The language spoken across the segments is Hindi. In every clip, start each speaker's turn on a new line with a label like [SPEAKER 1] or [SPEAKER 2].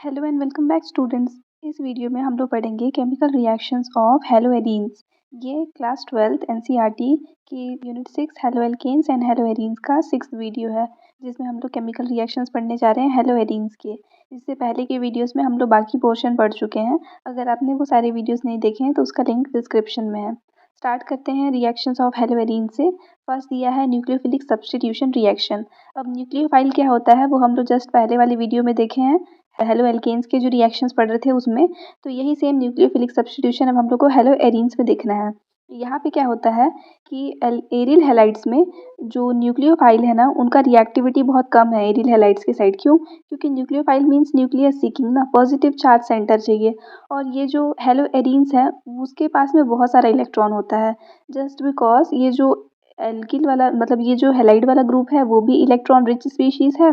[SPEAKER 1] Hello and welcome back students. इस वीडियो में हम लोग पढ़ेंगे केमिकल रिएक्शंस ऑफ हेलोएरीन्स। ये क्लास 12th एनसीईआरटी की यूनिट 6 हेलोएल्केन्स एंड हेलोएरीन्स का 6th वीडियो है, जिसमें हम लोग केमिकल रिएक्शंस पढ़ने जा रहे हैं हेलोएरीन्स के। इससे पहले के वीडियोस में हम लोग बाकी पोर्शन पढ़ चुके हैं। अगर आपने वो सारे वीडियोस नहीं देखे हैं तो उसका लिंक डिस्क्रिप्शन में है। स्टार्ट करते हैं रिएक्शंस ऑफ हेलोएरीन से। फर्स्ट दिया है न्यूक्लियोफिलिक सब्स्टिट्यूशन रिएक्शन। अब न्यूक्लियोफाइल क्या होता है वो हम लोग जस्ट पहले वाली वीडियो में देखे हैं, हेलो एल्केन्स के जो रिएक्शंस पढ़ रहे थे उसमें। तो यही सेम न्यूक्लियोफिलिक सब्स्टिट्यूशन अब हम लोग को हेलो एरीन्स में देखना है। यहाँ पे क्या होता है कि एरिल हैलाइड्स में जो न्यूक्लियोफाइल है ना, उनका रिएक्टिविटी बहुत कम है एरिल हैलाइड्स के साइड। क्यों? क्योंकि न्यूक्लियोफाइल मीन्स न्यूक्लियस सीकिंग ना, पॉजिटिव चार्ज सेंटर चाहिए। और ये जो हेलो एरीन्स है उसके पास में बहुत सारा इलेक्ट्रॉन होता है, जस्ट बिकॉज ये जो एल्किल वाला मतलब ये जो हैलाइड वाला ग्रुप है वो भी इलेक्ट्रॉन रिच स्पीशीज है,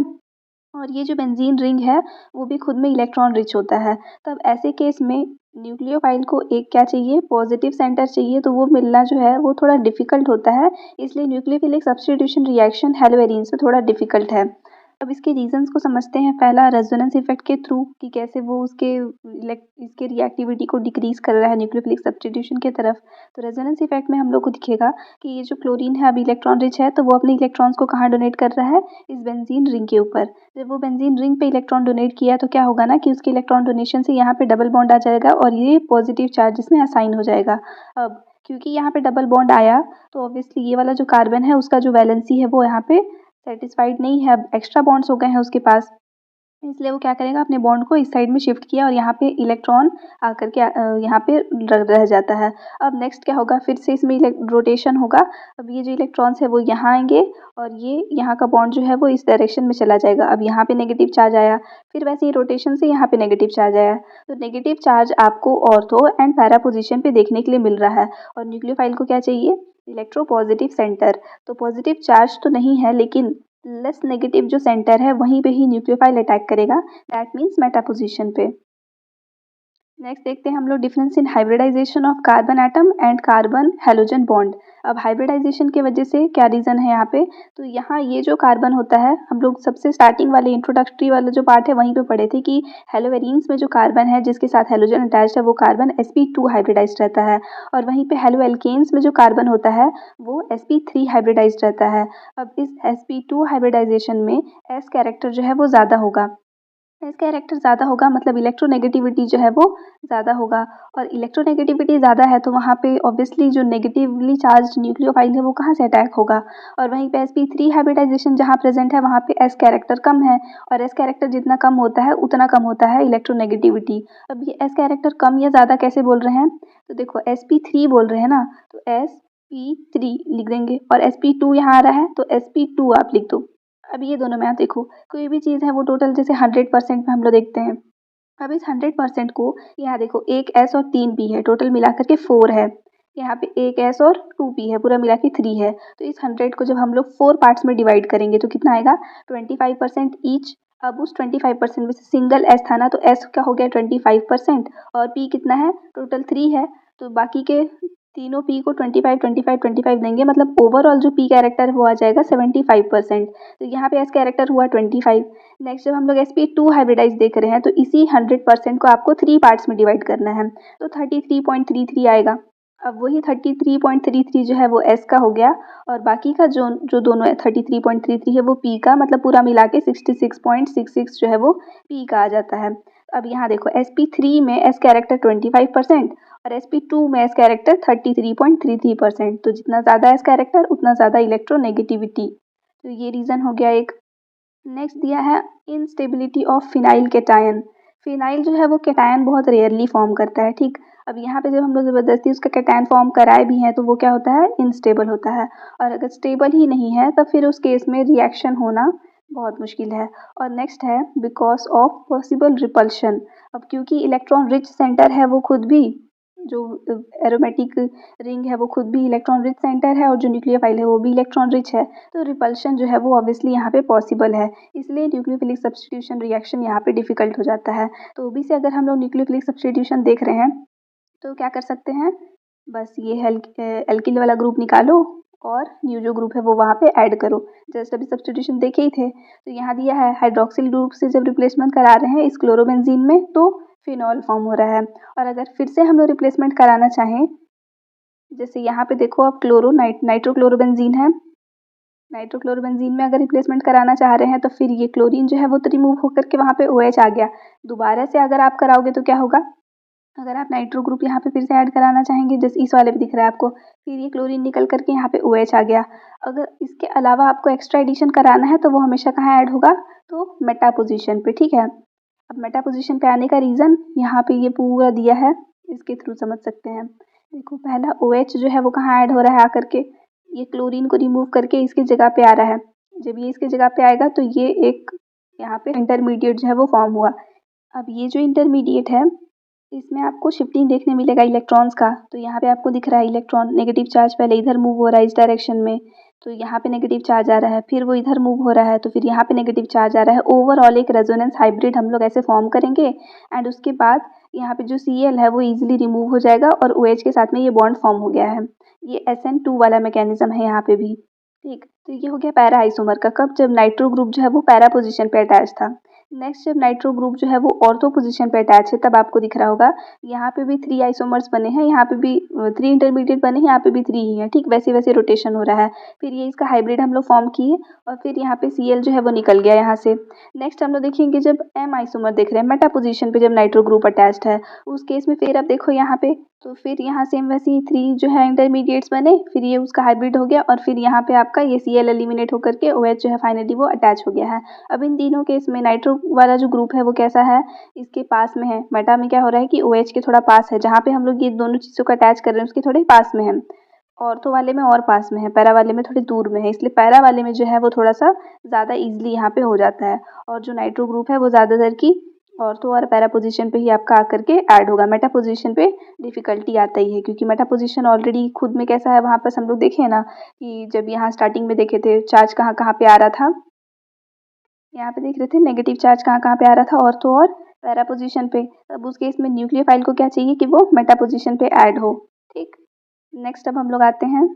[SPEAKER 1] और ये जो बेंजीन रिंग है वो भी खुद में इलेक्ट्रॉन रिच होता है। तब ऐसे केस में न्यूक्लियोफाइल को एक क्या चाहिए, पॉजिटिव सेंटर चाहिए, तो वो मिलना जो है वो थोड़ा डिफिकल्ट होता है। इसलिए न्यूक्लियोफिलिक सब्स्टिट्यूशन रिएक्शन हेलोएरीन्स में थोड़ा डिफिकल्ट है। अब इसके रीजंस को समझते हैं। पहला, रेजोनेंस इफेक्ट के थ्रू कि कैसे वो इसके रिएक्टिविटी को डिक्रीज कर रहा है न्यूक्लियोफिलिक सब्स्टिट्यूशन की तरफ। तो रेजोनेंस इफेक्ट में हम लोग को दिखेगा कि ये जो क्लोरीन है अभी इलेक्ट्रॉन रिच है, तो वो अपने इलेक्ट्रॉन्स को कहाँ डोनेट कर रहा है, इस बेंजीन रिंग के ऊपर। जब वो बेंजीन रिंग पे इलेक्ट्रॉन डोनेट किया तो क्या होगा ना कि उसके इलेक्ट्रॉन डोनेशन से यहाँ पे डबल बॉन्ड आ जाएगा और ये पॉजिटिव चार्ज इसमें असाइन हो जाएगा। अब क्योंकि यहाँ पे डबल बॉन्ड आया तो ऑब्वियसली ये वाला जो कार्बन है उसका जो वैलेंसी है वो यहाँ पे सेटिस्फाइड नहीं है, अब एक्स्ट्रा बॉन्ड्स हो गए हैं उसके पास। इसलिए वो क्या करेगा, अपने बॉन्ड को इस साइड में शिफ्ट किया और यहाँ पे इलेक्ट्रॉन आकर के यहाँ पे रह जाता है। अब नेक्स्ट क्या होगा, फिर से इसमें रोटेशन होगा। अब ये जो इलेक्ट्रॉन्स है वो यहाँ आएंगे और ये यहाँ का बॉन्ड जो है वो इस डायरेक्शन में चला जाएगा। अब यहाँ पे नेगेटिव चार्ज आया, फिर वैसे ही रोटेशन से यहाँ पे नेगेटिव चार्ज आया। तो नेगेटिव चार्ज आपको ऑर्थो एंड पैरा पोजिशन पे देखने के लिए मिल रहा है। और न्यूक्लियोफाइल को क्या चाहिए, इलेक्ट्रोपॉजिटिव सेंटर। तो पॉजिटिव चार्ज तो नहीं है, लेकिन लेस नेगेटिव जो सेंटर है वहीं पे ही न्यूक्लियोफाइल अटैक करेगा, दैट मीन्स मेटा पोजीशन पे। नेक्स्ट देखते हैं हम लोग difference in hybridization of carbon atom and carbon halogen bond. अब हाइब्रिडाइजेशन की वजह से क्या रीज़न है यहाँ पे, तो यहाँ ये जो कार्बन होता है, हम लोग सबसे स्टार्टिंग वाले इंट्रोडक्टरी वाला जो पार्ट है वहीं पे पढ़े थे कि हेलोएरीन्स में जो कार्बन है जिसके साथ हेलोजन अटैच्ड है वो कार्बन sp2 हाइब्रिडाइज्ड रहता है, और वहीं पे हेलोएल्केन्स में जो कार्बन होता है वो sp3 हाइब्रिडाइज्ड रहता है। अब इस sp2 हाइब्रिडाइजेशन में s कैरेक्टर जो है वो ज़्यादा होगा। एस कैरेक्टर ज़्यादा होगा मतलब इलेक्ट्रोनेगेटिविटी जो है वो ज़्यादा होगा, और इलेक्ट्रोनेगेटिविटी ज़्यादा है तो वहाँ पे ऑब्वियसली जो नेगेटिवली चार्ज न्यूक्लियोफाइल है वो कहाँ से अटैक होगा। और वहीं पे sp3 हाइब्रिडाइजेशन जहाँ प्रेजेंट है वहाँ पे एस कैरेक्टर कम है, और एस कैरेक्टर जितना कम होता है उतना कम होता है इलेक्ट्रोनेगेटिविटी। अब ये एस कैरेक्टर कम या ज़्यादा कैसे बोल रहे हैं, तो देखो sp3 बोल रहे हैं ना, तो sp3 लिख देंगे, और sp2 यहाँ आ रहा है तो sp2 आप लिख दो। अब ये दोनों में आप देखो, कोई भी चीज़ है वो टोटल जैसे 100% में हम लोग देखते हैं। अब इस 100% को यहाँ देखो, एक एस और 3 पी है, टोटल मिला करके 4 है। यहाँ पे एक एस और 2 पी है, पूरा मिला के 3 है। तो इस 100 को जब हम लोग 4 पार्ट्स में डिवाइड करेंगे तो कितना आएगा, 25% ईच। अब उस 25% में से सिंगल एस था ना, तो एस का हो गया 25%, और पी कितना है, टोटल 3 है। तो बाकी के तीनों पी को 25 25 25 देंगे, मतलब ओवरऑल जो पी कैरेक्टर है वो आ जाएगा 75%। तो यहाँ पे एस कैरेक्टर हुआ 25। नेक्स्ट जब हम लोग sp2 हाइब्रिडाइज देख रहे हैं तो इसी 100% को आपको 3 पार्ट्स में डिवाइड करना है, तो 33.33 आएगा। अब वही 33.33 जो है वो s का हो गया, और बाकी का जो जो दोनों 33.33 है वो p का, मतलब पूरा मिला के 66.66 जो है वो p का आ जाता है। अब यहाँ देखो, sp3 में s कैरेक्टर 25% और sp2 में s कैरेक्टर 33.33%। तो जितना ज़्यादा s कैरेक्टर उतना ज़्यादा इलेक्ट्रोनेगेटिविटी। तो ये रीज़न हो गया एक। नेक्स्ट दिया है instability of phenyl cation. Phenyl जो है वो केटायन बहुत रेयरली फॉर्म करता है, ठीक। अब यहाँ पे जब हम लोग ज़बरदस्ती उसका केटायन फॉर्म कराए भी हैं तो वो क्या होता है, इनस्टेबल होता है। और अगर स्टेबल ही नहीं है तो फिर उस केस में रिएक्शन होना बहुत मुश्किल है। और नेक्स्ट है बिकॉज ऑफ पॉसिबल रिपल्शन। अब क्योंकि इलेक्ट्रॉन रिच सेंटर है वो खुद भी, जो एरोमेटिक रिंग है वो खुद भी इलेक्ट्रॉन रिच सेंटर है, और जो न्यूक्लियोफाइल है वो भी इलेक्ट्रॉन रिच है, तो रिपल्शन जो है वो ऑब्वियसली यहाँ पे पॉसिबल है। इसलिए न्यूक्लियोफिलिक सब्स्टिट्यूशन रिएक्शन यहाँ पे डिफिकल्ट हो जाता है। तो ओबी से अगर हम लोग न्यूक्लियोफिलिक सब्स्टिट्यूशन देख रहे हैं तो क्या कर सकते हैं, बस ये एल्किल वाला ग्रुप निकालो और न्यू जो ग्रुप है वो वहाँ पे ऐड करो। जस्ट अभी सब्स्टिट्यूशन देखे ही थे, तो यहाँ दिया है हाइड्रोक्सिल ग्रुप से जब रिप्लेसमेंट करा रहे हैं इस क्लोरोबेंजीन में तो फिनॉल फॉर्म हो रहा है। और अगर फिर से हम लोग रिप्लेसमेंट कराना चाहें, जैसे यहाँ पे देखो अब नाइट्रोक्लोरोबेंजीन है, नाइट्रोक्लोरोबेंजीन में अगर रिप्लेसमेंट कराना चाह रहे हैं तो फिर ये क्लोरीन जो है वो तो रिमूव होकर के वहाँ पे OH आ गया। दोबारा से अगर आप कराओगे तो क्या होगा, अगर आप नाइट्रो ग्रुप यहाँ पे फिर से ऐड कराना चाहेंगे, जैसे इस वाले पे दिख रहा है आपको, फिर ये क्लोरीन निकल करके यहाँ पे OH आ गया। अगर इसके अलावा आपको एक्स्ट्रा एडिशन कराना है तो वो हमेशा कहाँ ऐड होगा, तो मेटा पोजीशन पे, ठीक है। अब मेटा पोजीशन पे आने का रीज़न यहाँ पे ये पूरा दिया है, इसके थ्रू समझ सकते हैं। देखो पहला OH जो है वो कहाँ ऐड हो रहा है आकर के, ये क्लोरीन को रिमूव करके इसकी जगह पे आ रहा है। जब ये इसकी जगह पे आएगा तो ये एक यहाँ पे इंटरमीडिएट जो है वो फॉर्म हुआ। अब ये जो इंटरमीडिएट है इसमें आपको शिफ्टिंग देखने मिलेगा इलेक्ट्रॉन्स का। तो यहाँ पे आपको दिख रहा है इलेक्ट्रॉन नेगेटिव चार्ज पहले इधर मूव हो रहा है इस डायरेक्शन में, तो यहाँ पे नेगेटिव चार्ज आ रहा है, फिर वो इधर मूव हो रहा है तो फिर यहाँ पे नेगेटिव चार्ज आ रहा है। ओवरऑल एक रेजोनेंस हाइब्रिड हम लोग ऐसे फॉर्म करेंगे एंड उसके बाद यहाँ पे जो Cl है वो इजीली रिमूव हो जाएगा और OH के साथ में ये बॉन्ड फॉर्म हो गया है। ये SN2 वाला मैकेनिज्म है यहाँ पे भी, ठीक। तो ये हो गया पैरा आइसोमर का, कब, जब नाइट्रो ग्रुप जो है वो पैरा पोजीशन पे अटैच था। नेक्स्ट जब नाइट्रो ग्रुप जो है वो ऑर्थो पोजीशन पे अटैच है तब आपको दिख रहा होगा यहाँ पे भी 3 आइसोमर्स बने हैं, यहाँ पे भी 3 इंटरमीडिएट बने हैं, यहाँ पे भी 3 ही हैं, ठीक। वैसे वैसे रोटेशन हो रहा है। फिर ये इसका हाइब्रिड हम लोग फॉर्म किए और फिर यहाँ पे Cl जो है वो निकल गया यहाँ से। नेक्स्ट हम लोग देखेंगे जब M आइसोमर देख रहे हैं मेटा पोजीशन पे जब नाइट्रो ग्रुप अटैच्ड है, उस केस में फिर अब देखो यहाँ पे, तो फिर यहाँ सेम वैसे ही 3 जो है इंटरमीडिएट्स बने, फिर ये उसका हाइब्रिड हो गया और फिर यहाँ पे आपका ये Cl एलिमिनेट होकर के OH जो है फाइनली वो अटैच हो गया है। अब इन तीनों केस में नाइट्रो वाला जो ग्रुप है वो कैसा है, इसके पास में है। मेटा में क्या हो रहा है कि OH के थोड़ा पास है, जहाँ पे हम लोग ये दोनों चीज़ों को अटैच कर रहे हैं उसके थोड़े पास में है। ऑर्थो वाले में और पास में है, पैरा वाले में थोड़ी दूर में है, इसलिए पैरा वाले में जो है वो थोड़ा सा ज़्यादा ईजिली यहाँ पे हो जाता है। और जो नाइट्रो ग्रुप है वो ज़्यादातर की ऑर्थो और पैरा पोजीशन पे ही आपका आकर के ऐड होगा। मेटा पोजीशन पे डिफिकल्टी आता ही है, क्योंकि मेटा पोजीशन ऑलरेडी खुद में कैसा है, वहाँ पर हम लोग देखे ना कि जब यहाँ स्टार्टिंग में देखे थे चार्ज कहाँ कहाँ पे आ रहा था, यहाँ पे देख रहे थे नेगेटिव चार्ज कहाँ कहाँ पे आ रहा था, ऑर्थो और पैरा पोजीशन पे। तब उस केस में न्यूक्लियोफाइल को क्या चाहिए कि वो मेटा पोजीशन पे ऐड हो, ठीक। नेक्स्ट अब हम लोग आते हैं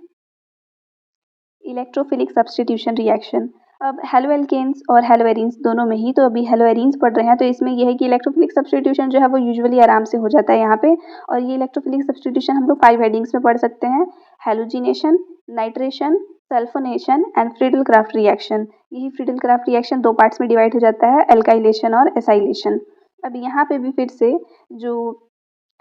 [SPEAKER 1] इलेक्ट्रोफिलिक सब्स्टिट्यूशन रिएक्शन। अब हेलोएल्केन्स और हेलोएरीन्स दोनों में ही, तो अभी हेलोएरीन्स पढ़ रहे हैं तो इसमें यह है कि इलेक्ट्रोफिलिक सब्स्टिट्यूशन जो है वो यूजुअली आराम से हो जाता है यहाँ पे। और ये इलेक्ट्रोफिलिक सब्स्टिट्यूशन हम लोग 5 हेडिंग्स में पढ़ सकते हैं, halogenation, nitration, sulphonation and Friedel craft reaction. यही फ्रीडल क्राफ्ट रिएक्शन 2 पार्ट्स में डिवाइड हो जाता है, एल्काइलेशन और एसाइलेशन। अब यहाँ पे भी फिर से जो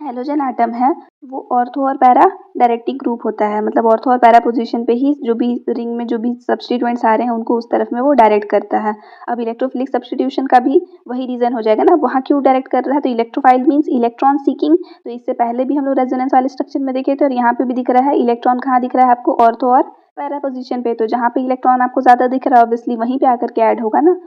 [SPEAKER 1] हेलोजन आटम है वो ऑर्थो और पैरा डायरेक्टिंग ग्रुप होता है, मतलब ऑर्थो और पैरा पोजीशन पे ही जो भी रिंग में जो भी सब्स्टिट्यूएंट्स आ रहे हैं उनको उस तरफ में वो डायरेक्ट करता है। अब इलेक्ट्रोफिलिक सब्स्टिट्यूशन का भी वही रीज़न हो जाएगा ना, वहाँ क्यों डायरेक्ट कर रहा है, तो इलेक्ट्रोफाइल मीन्स इलेक्ट्रॉन सीकिंग। तो इससे पहले भी हम लोग रेजोनेंस वाले स्ट्रक्चर में देखे थे और यहाँ पे भी दिख रहा है इलेक्ट्रॉन कहाँ दिख रहा है आपको, ऑर्थो और पैरा पोजीशन पे। तो जहाँ पे इलेक्ट्रॉन आपको ज़्यादा दिख रहा है ऑब्वियसली वहीं पे आकर के ऐड होगा ना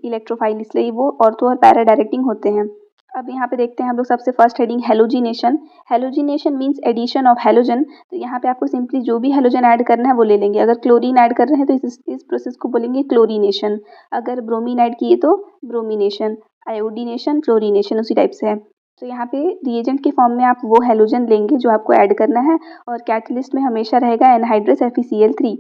[SPEAKER 1] इलेक्ट्रोफाइल, इसलिए वो ऑर्थो और पैरा डायरेक्टिंग होते हैं। अब यहाँ पे देखते हैं हम लोग सबसे first heading halogenation. Halogenation means addition of halogen. तो यहाँ पे आपको सिंपली जो भी हेलोजन ऐड करना है वो ले लेंगे। अगर क्लोरीन ऐड कर रहे हैं तो इस प्रोसेस को बोलेंगे क्लोरीनेशन। अगर ब्रोमीन ऐड किए तो ब्रोमिनेशन, आयोडीनेशन, फ्लोरीनेशन उसी टाइप से है। तो यहाँ पे रिएजेंट के फॉर्म में आप वो हेलोजन लेंगे जो आपको ऐड करना है और कैटलिस्ट में हमेशा रहेगा एनहाइड्रस FeCl3।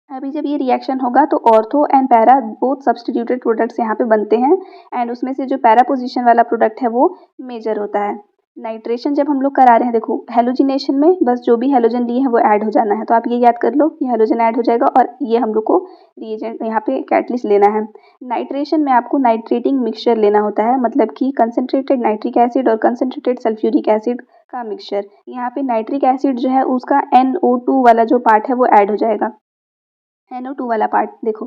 [SPEAKER 1] अभी जब ये रिएक्शन होगा तो ortho and para both substituted products यहाँ पे बनते हैं एंड उसमें से जो पैरा पोजीशन वाला प्रोडक्ट है वो मेजर होता है। नाइट्रेशन जब हम लोग करा रहे हैं, देखो हेलोजिनेशन में बस जो भी हेलोजन लिए हैं वो ऐड हो जाना है, तो आप ये याद कर लो कि हेलोजन ऐड हो जाएगा और ये हम लोग को रिएजेंट यहाँ पे कैटलिस्ट लेना है। नाइट्रेशन में आपको नाइट्रेटिंग मिक्सचर लेना होता है, मतलब कि कंसनट्रेटेड नाइट्रिक एसिड और कंसनट्रेटेड सल्फ्यूरिक एसिड का मिक्सचर। यहाँ पे नाइट्रिक एसिड जो है उसका NO2 वाला जो पार्ट है वो ऐड हो जाएगा। NO2 वाला पार्ट देखो,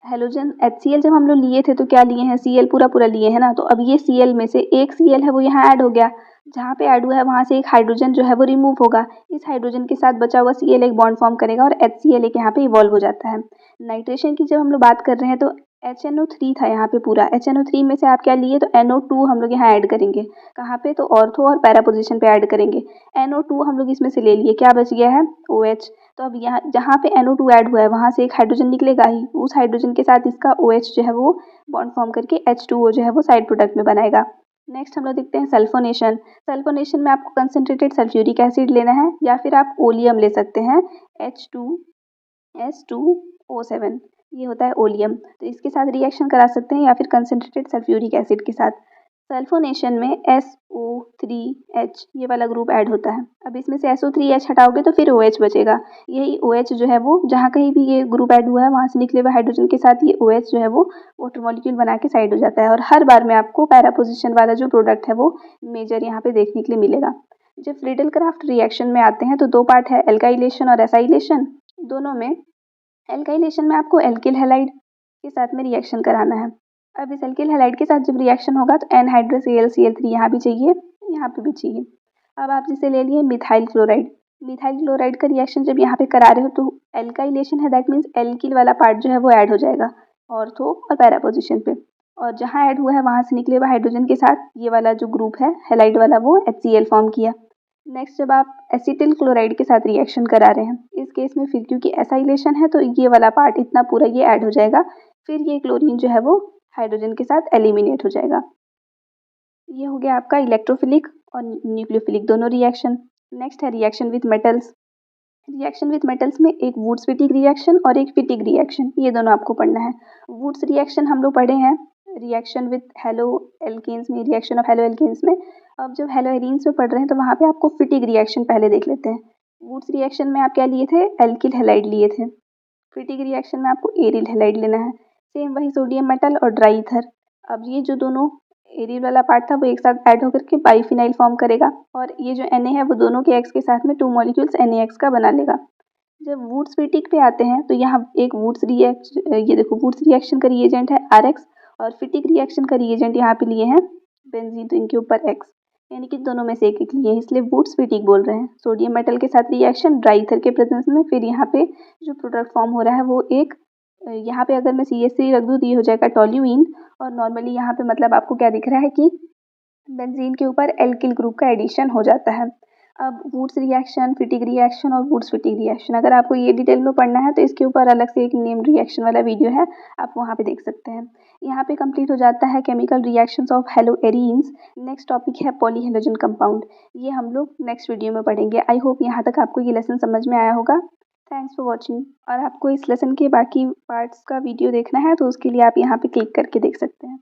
[SPEAKER 1] हेलोजन HCl जब हम लोग लिए थे तो क्या लिए हैं, Cl पूरा पूरा लिए हैं ना, तो अब ये Cl में से एक Cl है वो यहाँ ऐड हो गया, जहाँ पे ऐड हुआ है वहाँ से एक हाइड्रोजन जो है वो रिमूव होगा। इस हाइड्रोजन के साथ बचा हुआ Cl एक बॉन्ड फॉर्म करेगा और HCl एक यहाँ पे इवॉल्व हो जाता है। नाइट्रेशन की जब हम लोग बात कर रहे हैं तो HNO3 था यहाँ पे पूरा, HNO3 में से आप क्या लिए, तो NO2 हम लोग यहाँ ऐड करेंगे। कहाँ पे, तो ऑर्थो और पैरा पोजीशन पे ऐड करेंगे। NO2 हम लोग इसमें से ले लिए, क्या बच गया है, OH। तो अब यहाँ जहाँ पे NO2 ऐड हुआ है वहाँ से एक हाइड्रोजन निकलेगा ही, उस हाइड्रोजन के साथ इसका OH जो है वो बॉन्ड फॉर्म करके H2O जो है वो साइड प्रोडक्ट में बनाएगा। नेक्स्ट हम लोग देखते हैं सल्फोनेशन। सल्फोनेशन में आपको कंसनट्रेटेड सल्फ्यूरिक एसिड लेना है या फिर आप ओलियम ले सकते हैं, H2 H2O7, ये होता है ओलियम। तो इसके साथ रिएक्शन करा सकते हैं या फिर कंसनट्रेटेड सल्फ्यूरिक एसिड के साथ। सल्फोनेशन में SO3H ये वाला ग्रुप ऐड होता है। अब इसमें से SO3H हटाओगे तो फिर OH बचेगा। यही OH जो है वो जहाँ कहीं भी ये ग्रुप ऐड हुआ है वहाँ से निकले हुए हाइड्रोजन के साथ ये OH जो है वो वाटर मॉलिक्यूल बना के साइड हो जाता है। और हर बार में आपको पैरा पोजिशन वाला जो प्रोडक्ट है वो मेजर यहाँ पे देखने के लिए मिलेगा। जब फ्रीडल क्राफ्ट रिएक्शन में आते हैं तो दो पार्ट है, एल्काइलेशन और एसाइलेशन। दोनों में एल्काइलेशन में आपको एल्किल हैलाइड के साथ में रिएक्शन कराना है। अब इस एल्किल हैलाइड के साथ जब रिएक्शन होगा तो एनहाइड्रस AlCl3 यहाँ भी चाहिए, यहाँ पे भी चाहिए। अब आप जिसे ले लिए मिथाइल क्लोराइड। मिथाइल क्लोराइड का रिएक्शन जब यहाँ पे करा रहे हो तो एल्काइलेशन है, दैट मीन्स एल्किल वाला पार्ट जो है वो ऐड हो जाएगा ऑर्थो और पैरा पोजिशन पे। और जहाँ ऐड हुआ है वहाँ से निकले हुए हाइड्रोजन के साथ ये वाला जो ग्रुप है हैलाइड वाला वो HCl फॉर्म किया। नेक्स्ट जब आप एसिटिल क्लोराइड के साथ रिएक्शन करा रहे हैं, इस केस में फिर क्योंकि एसाइलेशन है तो ये वाला पार्ट इतना पूरा ये ऐड हो जाएगा, फिर ये क्लोरीन जो है वो हाइड्रोजन के साथ एलिमिनेट हो जाएगा। ये हो गया आपका इलेक्ट्रोफिलिक और न्यूक्लियोफिलिक दोनों रिएक्शन। नेक्स्ट है reaction with metals. Reaction with metals में एक वुड्स फिटिक रिएक्शन और एक फिटिक रिएक्शन, ये दोनों आपको पढ़ना है। वुड्स रिएक्शन हम लोग पढ़े हैं रिएक्शन विथ हेलो एल्केन्स में, रिएक्शन ऑफ हेलो एल्केन्स में। अब जब हेलो एरीन्स में पढ़ रहे हैं तो वहाँ पे आपको फिटिक रिएक्शन पहले देख लेते हैं। वुड्स रिएक्शन में आप क्या लिए थे, एल्किल हैलाइड लिए थे। फिटिक रिएक्शन में आपको एरिल हैलाइड लेना है। सेम वही सोडियम मेटल और ड्राई ईथर। अब ये जो दोनों एरिल वाला पार्ट था वो एक साथ ऐड होकर के बाईफिनाइल फॉर्म करेगा और ये जो Na है वो दोनों के X के साथ में 2 मॉलिक्यूल्स NaX का बना लेगा। जब वुड्स फिटिक पे आते हैं तो यहाँ एक ये देखो वुड्स रिएक्शन का रिएजेंट है RX और फिटिक रिएक्शन का रिएजेंट यहाँ पे लिए हैं बेंजीन, तो इनके ऊपर X, यानी कि दोनों में से एक लिए हैं, इसलिए वुड्स फिटिक बोल रहे हैं। सोडियम मेटल के साथ रिएक्शन ड्राई ईथर के प्रेजेंस में, फिर यहाँ पे जो प्रोडक्ट फॉर्म हो रहा है वो एक यहाँ पे अगर मैं CH3 रख दूँ तो ये हो जाएगा टोल्यूइन। और नॉर्मली यहाँ पे मतलब आपको क्या दिख रहा है कि बेंजीन के ऊपर एल्किल ग्रुप का एडिशन हो जाता है। अब वुड्स रिएक्शन, फिटिक रिएक्शन और वुड्स फिटिक रिएक्शन अगर आपको ये डिटेल में पढ़ना है तो इसके ऊपर अलग से एक नेम्ड रिएक्शन वाला वीडियो है, आप वहाँ पे देख सकते हैं। यहाँ पे कंप्लीट हो जाता है chemical reactions of hello arenes. Next topic है पॉलीहेलोजन कंपाउंड, ये हम लोग नेक्स्ट वीडियो में पढ़ेंगे। आई होप यहाँ तक आपको ये लेसन समझ में आया होगा। Thanks for watching. और आपको इस लेसन के बाकी पार्ट्स का वीडियो देखना है तो उसके लिए आप यहाँ पे क्लिक करके देख सकते हैं।